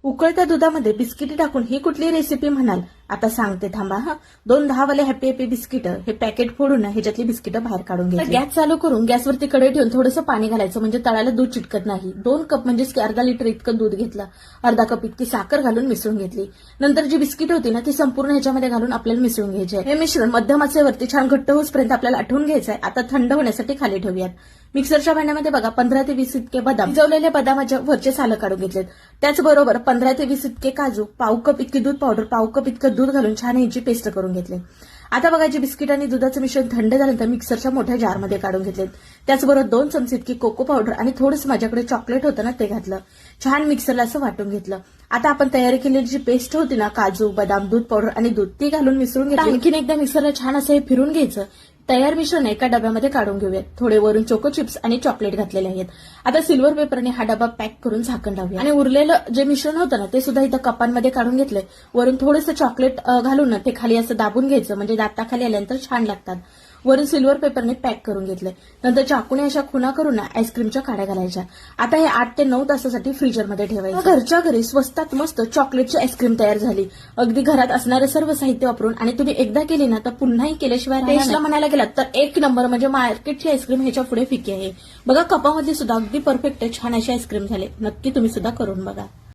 उकळत्या दुधामध्ये बिस्किटे टाकून ही कुठली रेसिपी म्हणाल? आता सांगते थांबा हा. 2 10 वाले हॅपी हॅपी बिस्किट हे पॅकेट फोडून ना ह्याच्यातली बिस्किटं बाहेर काढून घ्यायची. गॅस चालू करून गॅसवरती कढई ठेवून थोडंसं पाणी घालायचं म्हणजे तळाला दूध चिटकत नाही. 2 कप म्हणजे अर्धा लिटर इतकं दूध घेतलं. अर्धा कप इतकी साखर घालून मिसळून घेतली. नंतर जी बिस्किट होती ना ती संपूर्ण ह्याच्यामध्ये घालून आपल्याला मिसळून घ्यायची आहे. हे मिश्रण मध्यम आचेवरती छान घट्ट होईपर्यंत आपल्याला आठवून घ्यायचं आहे. आता थंड होण्यासाठी खाली ठेवूयात. मिक्सरच्या भांड्यामध्ये बघा 15 ते 20 इतके बदाम, भिजवलेल्या बदामाच्या वरचे सालं काढून घेतलेत. त्याचबरोबर 15 ते 20 इतके काजू, पाव कप इतकी दूध पावडर, पाव कप इतकं दूध घालून छान ह्याची पेस्ट करून घेतले. आता बघा जी बिस्किट आणि दुधाचं मिश्रण थंड झाल्यानंतर मिक्सरच्या मोठ्या जारमध्ये काढून घेतलेत. त्याचबरोबर 2 चमचे इतकी कोको पावडर आणि थोडंसं माझ्याकडे चॉकलेट होतं ना ते घातलं. छान मिक्सरला असं वाटून घेतलं. आता आपण तयारी केलेली जी पेस्ट होती ना काजू, बदाम, दूध पावडर आणि दूध ती घालून मिसळून घेतली. आणखीन एकदा मिक्सरला छान असं हे फिरून घ्यायचं. तयार मिश्रण एका डब्यामध्ये काढून घेऊयात. थोडे वरून चोको चिप्स आणि चॉकलेट घातलेले आहेत. आता सिल्वर पेपरने हा डबा पॅक करून झाकण लावूया. आणि उरलेलं जे मिश्रण होतं ना ते सुद्धा इथं कपांमध्ये काढून घेतलंय. वरून थोडंसं चॉकलेट घालून ना ते खाली असं दाबून घ्यायचं म्हणजे दाताखाली आल्यानंतर छान लागतात. वरून सिल्वर पेपरने पॅक करून घेतलंय. नंतर चाकूने अशा खुणा करून ना आईस्क्रीमच्या काड्या घालायच्या. आता हे 8 ते 9 तासासाठी फ्रीजरमध्ये ठेवायचं. घरच्या घरी स्वस्तात मस्त चॉकलेटची आईस्क्रीम तयार झाली. अगदी घरात असणारे सर्व साहित्य वापरून आणि तुम्ही एकदा केली ना तर पुन्हाही केल्याशिवाय टेस्टला म्हणायला गेलात तर 1 नंबर म्हणजे मार्केटची आईस्क्रीम ह्याच्या पुढे फिकी आहे. बघा कपामधली सुद्धा अगदी परफेक्ट छान अशी आईस्क्रीम झाली. नक्की तुम्ही सुद्धा करून बघा.